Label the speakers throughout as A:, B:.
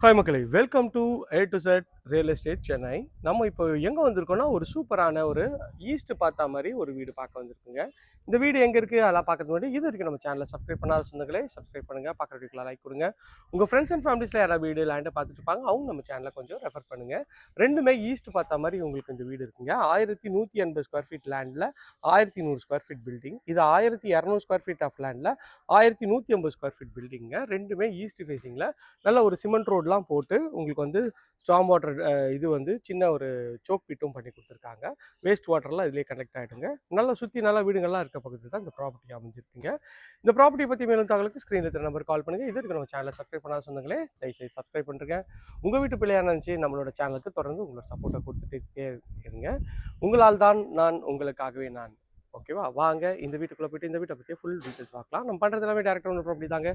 A: Hi மக்களே, welcome to A to Z real estate Chennai. நம்ம இப்போ எங்கே வந்திருக்கோம்னா ஒரு சூப்பரான ஒரு ஈஸ்ட் பார்த்தா மாதிரி ஒரு வீடு பார்க்க வந்திருக்குங்க. இந்த வீடு எங்கே இருக்குது அதெல்லாம் பார்க்கறது முன்னாடி இது வரைக்கும் நம்ம சேனலை சப்ஸ்கிரைப் பண்ணாத சொந்தங்களே சப்ஸ்கிரைப் பண்ணுங்கள், பார்க்குற வீட்டில் லைக் கொடுங்க. உங்கள் ஃப்ரெண்ட்ஸ் அண்ட் ஃபேமிலிஸில் யாராவது வீடு லேண்டை பார்த்துட்டு இருப்பாங்க, அவங்க நம்ம சேனலை கொஞ்சம் ரெஃபர் பண்ணுங்கள். ரெண்டுமே ஈஸ்ட் பார்த்தா மாதிரி உங்களுக்கு இந்த வீடு இருக்குங்க. 1180 ஸ்கொயர் ஃபீட் லேண்டில் 1100 ஸ்கொயர் ஃபீட் பில்டிங். இது 1200 ஸ்கொயர் ஃபீட் ஆஃப் லேண்டில் 1150 ஸ்கொயர் ஃபீட் பில்டிங்க. ரெண்டுமே ஈஸ்ட் ஃபேஸிங்கில் நல்ல ஒரு சிமெண்ட் ரோட்லாம் போட்டு உங்களுக்கு வந்து ஸ்டாம் வாட்டர் இது வந்து சின்ன ஒரு சோக் பிட்டும் பண்ணி கொடுத்துருக்காங்க. வேஸ்ட் வாட்டர்லாம் இதிலே கனெக்ட் ஆகிடுங்க. நல்லா சுற்றி நல்லா வீடுகள்லாம் இருக்க பக்கத்தில் தான் இந்த ப்ராப்பர்ட்டி அமைஞ்சிருக்குங்க. இந்த ப்ராப்பர்ட்டி பற்றி மேலும் தகவலுக்கு ஸ்க்ரீனில் இருக்கிற நம்பர் கால் பண்ணுங்கள். இது இருக்கு நம்ம சேனலை சப்ஸ்கிரைப் பண்ணாத சொந்தங்களே தயவுசெய்து சப்ஸ்கிரைப் பண்ணுறேங்க. உங்கள் வீட்டு பிள்ளையாக நினச்சி நம்மளோட சேனலுக்கு தொடர்ந்து உங்களோட சப்போர்ட்டை கொடுத்துட்டே இருங்க. உங்களால் தான் நான், உங்களுக்காகவே நான். ஓகேவா? வாங்க இந்த வீட்டுக்குள்ளே போய்ட்டு இந்த வீட்டை பற்றி ஃபுல் டீட்டெயில்ஸ் பார்க்கலாம். நம்ம பண்ணுறது எல்லாமே டேரெக்டாக ஒன்று ப்ராப்பர்ட்டி தாங்க.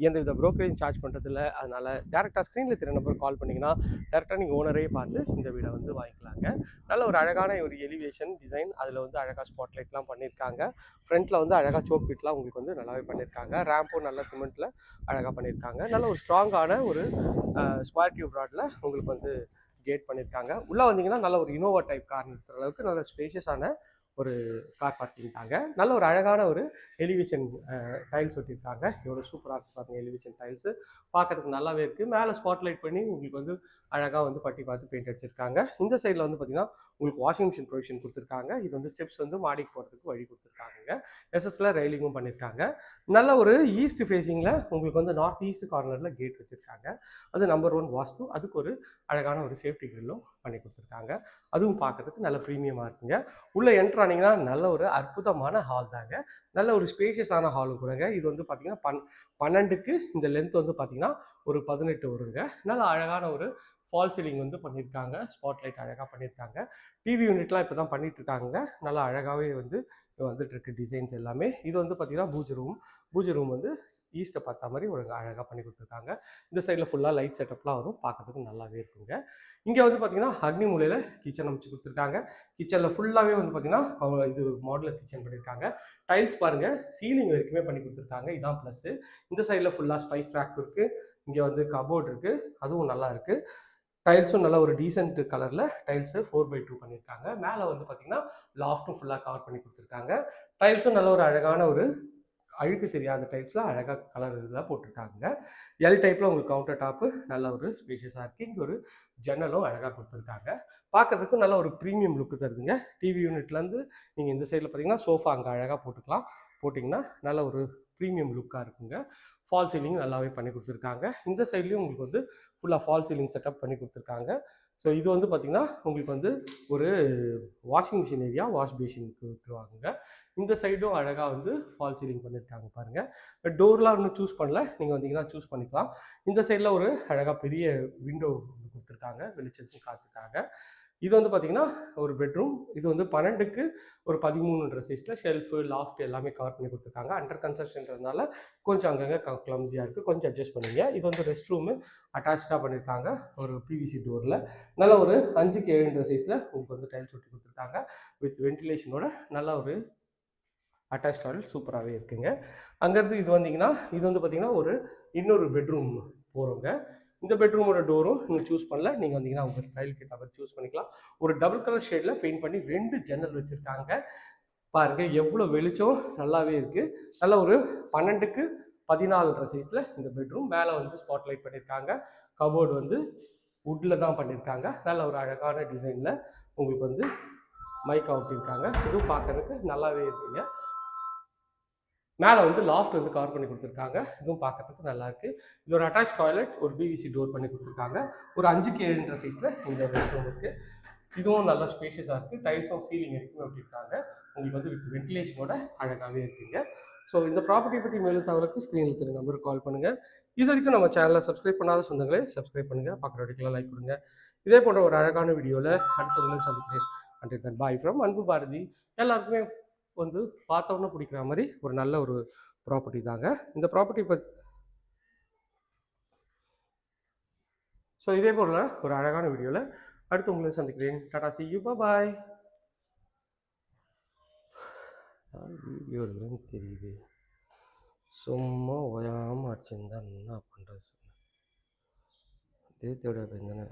A: எந்த வித ப்ரோக்கரேஜ் சார்ஜ் பண்ணுறதில்ல. அதனால் டேரெக்டாக ஸ்க்ரீனில் தெரிய நம்பர் கால் பண்ணிங்கன்னா டேரெக்டாக நீங்கள் ஓனரே பார்த்து இந்த வீடை வந்து வாங்கிக்கலாங்க. நல்ல ஒரு அழகான ஒரு எலிவேஷன் டிசைன், அதில் வந்து அழகாக ஸ்பாட் லைட்லாம் பண்ணியிருக்காங்க. ஃப்ரண்ட்டில் வந்து அழகாக சோக் பீட்லாம் உங்களுக்கு வந்து நல்லாவே பண்ணியிருக்காங்க. ரேம்பும் நல்ல சிமெண்ட்டில் அழகாக பண்ணியிருக்காங்க. நல்ல ஒரு ஸ்ட்ராங்கான ஒரு ஸ்கொயர் டியூப் ராடில் உங்களுக்கு வந்து கேட் பண்ணியிருக்காங்க. உள்ளே வந்தீங்கன்னா நல்ல ஒரு இனோவா டைப் கார் நிறுத்துற அளவுக்கு நல்ல ஸ்பேஷியஸான ஒரு கார் பார்க்கிங் தாங்க. நல்ல ஒரு அழகான ஒரு எலிவேஷன் டைல்ஸ் ஒட்டியிருக்காங்க. எவ்வளோ சூப்பராக இருக்குது பாருங்கள். எலிவேஷன் டைல்ஸு பார்க்கறதுக்கு நல்லாவே இருக்குது. மேலே ஸ்பாட் லைட் பண்ணி உங்களுக்கு வந்து அழகாக வந்து பட்டி பார்த்து பெயிண்ட் அடிச்சிருக்காங்க. இந்த சைடில் வந்து பார்த்திங்கன்னா உங்களுக்கு வாஷிங் மிஷின் ப்ரொவிஷன் கொடுத்துருக்காங்க. இது வந்து ஸ்டெப்ஸ் வந்து மாடிக்கு போகிறதுக்கு வழி கொடுத்துருக்காங்க. எஸ்எஸ்ல ரெயிலிங்கும் பண்ணியிருக்காங்க. நல்ல ஒரு ஈஸ்ட் ஃபேஸிங்கில் உங்களுக்கு வந்து நார்த் ஈஸ்ட் கார்னரில் கேட் வச்சுருக்காங்க. அது நம்பர் 1 வாஸ்து. அதுக்கு ஒரு அழகான ஒரு சேஃப்டி கிரில்லும் பண்ணி கொடுத்துருக்காங்க. அதுவும் பார்க்கறதுக்கு நல்ல ப்ரீமியமாக இருக்குங்க. உள்ளே என்ட்ரு ஆனீங்கன்னா நல்ல ஒரு அற்புதமான ஹால் தாங்க. நல்ல ஒரு ஸ்பேஷியஸான ஹாலும் கூடங்க. இது வந்து பார்த்தீங்கன்னா 12க்கு இந்த லென்த் வந்து பார்த்தீங்கன்னா ஒரு 18 வருங்க. நல்ல அழகான ஒரு ஃபால் சீலிங் வந்து பண்ணியிருக்காங்க. ஸ்பாட் லைட் அழகாக பண்ணியிருக்காங்க. டிவி யூனிட்லாம் இப்போ தான் பண்ணிட்டு இருக்காங்க. நல்லா அழகாகவே வந்து வந்துட்டு இருக்கு டிசைன்ஸ் எல்லாமே. இது வந்து பார்த்தீங்கன்னா பூஜை ரூம் வந்து ஈஸ்ட்டை பார்த்தா மாதிரி ஒரு அழகாக பண்ணி கொடுத்துருக்காங்க. இந்த சைடில் ஃபுல்லாக லைட் செட்டப்லாம் வரும், பார்க்கறதுக்கு நல்லாவே இருக்குங்க. இங்கே வந்து பார்த்தீங்கன்னா அக்னி மூலையில் கிச்சன் அமைச்சு கொடுத்துருக்காங்க. கிச்சனில் ஃபுல்லாகவே வந்து பார்த்தீங்கன்னா இது மாடுலர் கிச்சன் பண்ணியிருக்காங்க. டைல்ஸ் பாருங்கள், சீலிங் வரைக்குமே பண்ணி கொடுத்துருக்காங்க. இதான் ப்ளஸ்ஸு. இந்த சைடில் ஃபுல்லாக ஸ்பைஸ் ரேக் இருக்குது. இங்கே வந்து கபோர்ட் இருக்குது, அதுவும் நல்லா இருக்குது. டைல்ஸும் நல்ல ஒரு டீசென்ட் கலரில் டைல்ஸு 4x2 பண்ணியிருக்காங்க. மேலே வந்து பார்த்தீங்கன்னா லாஃப்ட்டும் ஃபுல்லாக கவர் பண்ணி கொடுத்துருக்காங்க. டைல்ஸும் நல்ல ஒரு அழகான ஒரு அழுக்கு தெரியாத டைல்ஸ்லாம் அழகாக கலர் இதெல்லாம் போட்டிருக்காங்க. எல் டைப்பில் உங்களுக்கு கவுண்டர் டாப்பு நல்ல ஒரு ஸ்பேஷியஸாக இருக்குது. இங்கே ஒரு ஜன்னலும் அழகாக கொடுத்துருக்காங்க. பார்க்குறதுக்கும் நல்ல ஒரு ப்ரீமியம் லுக்கு தருதுங்க. டிவி யூனிட்லேருந்து நீங்கள் இந்த சைடில் பார்த்தீங்கன்னா சோஃபா அங்கே அழகாக போட்டிங்கன்னா நல்ல ஒரு ப்ரீமியம் லுக்காக இருக்குங்க. ஃபால் சீலிங் நல்லாவே பண்ணி கொடுத்துருக்காங்க. இந்த சைட்லேயும் உங்களுக்கு வந்து ஃபுல்லாக ஃபால் சீலிங் செட்டப் பண்ணி கொடுத்துருக்காங்க. ஸோ இது வந்து பார்த்திங்கன்னா உங்களுக்கு வந்து ஒரு வாஷிங் மிஷின் ஏரியா, வாஷ் பேஷினுக்கு விட்டுருவாங்க. இந்த சைடும் அழகாக வந்து ஃபால் சீலிங் பண்ணியிருக்காங்க பாருங்கள். டோர்லாம் இன்னும் சூஸ் பண்ணல, நீங்கள் வந்தீங்கன்னா சூஸ் பண்ணிக்கலாம். இந்த சைடில் ஒரு அழகாக பெரிய விண்டோ கொடுத்துருக்காங்க வெளிச்சத்துக்கு காற்றுக்காக. இது வந்து பார்த்திங்கன்னா ஒரு பெட்ரூம். இது வந்து 12க்கு ஒரு 13ன்ற சைஸில் ஷெல்ஃபு லாஃப்ட் எல்லாமே கவர் பண்ணி கொடுத்துருக்காங்க. அண்டர் கன்ஸ்ட்ரக்ஷன்றதுனால கொஞ்சம் அங்கங்கே கிளம்ஸியாக இருக்குது, கொஞ்சம் அட்ஜஸ்ட் பண்ணிங்க. இது வந்து ரெஸ்ட் ரூமு அட்டாச்சாக பண்ணியிருக்காங்க ஒரு பிவிசி டோரில். நல்ல ஒரு 5க்கு 7ன்ற சைஸில் உங்களுக்கு வந்து டைல்ஸ் ஒட்டி கொடுத்துருக்காங்க. வித் வென்டிலேஷனோட நல்ல ஒரு அட்டாச் டாய்லெட் சூப்பராகவே இருக்குங்க. அங்கேருந்து இது வந்தீங்கன்னா இது வந்து பார்த்திங்கன்னா ஒரு இன்னொரு பெட்ரூம் போகிறோங்க. இந்த பெட்ரூமோட டோரும் நீங்கள் சூஸ் பண்ணல, நீங்கள் வந்தீங்கன்னா உங்கள் ஸ்டைலுக்கு ஏற்ற மாதிரி சூஸ் பண்ணிக்கலாம். ஒரு டபுள் கலர் ஷேடில் பெயிண்ட் பண்ணி 2 ஜன்னல் வச்சுருக்காங்க. பாருங்கள் எவ்வளோ வெளிச்சம் நல்லாவே இருக்குது. நல்ல ஒரு 12க்கு 14ன்ற சைஸில் இந்த பெட்ரூம். மேலே வந்து ஸ்பாட் லைட் பண்ணியிருக்காங்க. கபோர்டு வந்து வுட்டில் தான் பண்ணியிருக்காங்க. நல்ல ஒரு அழகான டிசைனில் உங்களுக்கு வந்து மைக்கா ஒட்டியிருக்காங்க. இதுவும் பார்க்கறதுக்கு நல்லாவே இருக்குங்க. மேலே வந்து லாஃப்ட் வந்து கவர் பண்ணி கொடுத்துருக்காங்க. இதுவும் பார்க்கறதுக்கு நல்லாயிருக்கு. இது ஒரு அட்டாச் டாய்லெட், ஒரு பிவிசி டோர் பண்ணி கொடுத்துருக்காங்க. ஒரு 5க்கு 7ன்ற சைஸில் இந்த ரெஸ்ட் ரூம் இருக்குது. இதுவும் நல்லா ஸ்பேஷியஸாக இருக்குது. டைல்ஸும் சீலிங் இருக்குமே அப்படின்ட்டாங்க. உங்களுக்கு வந்து வித் வென்டிலேஷனோட அழகாகவே இருக்குங்க. ஸோ இந்த ப்ராப்பர்ட்டியை பற்றி மேலும் தகவலுக்கு ஸ்க்ரீனில் தெரிய நம்பருக்கு கால் பண்ணுங்கள். இது வரைக்கும் நம்ம சேனலை சப்ஸ்கிரைப் பண்ணாத சொந்தங்களே சப்ஸ்கிரைப் பண்ணுங்கள், பார்க்குற வரைக்கும் லைக் கொடுங்க. இதே போன்ற ஒரு அழகான வீடியோவில் அடுத்தவங்களை சந்திக்கிறேன். அன்டில் தென் பாய் ஃப்ரம் அன்பு பாரதி. எல்லாருக்குமே வந்து பார்த்தோன்னே பிடிக்கிற மாதிரி ஒரு நல்ல ஒரு ப்ராப்பர்ட்டி தாங்க இந்த ப்ராப்பர்ட்டி. ஸோ இதே போல் ஒரு அழகான வீடியோவில் அடுத்து உங்களை சந்திக்கிறேன். Tata, see you, bye. Video எடுக்கிறேன்னு தெரியுது, சும்மா ஓயாமல் அடிச்சிருந்தா என்ன பண்ணுறது? திருத்தியோட பேர் தானே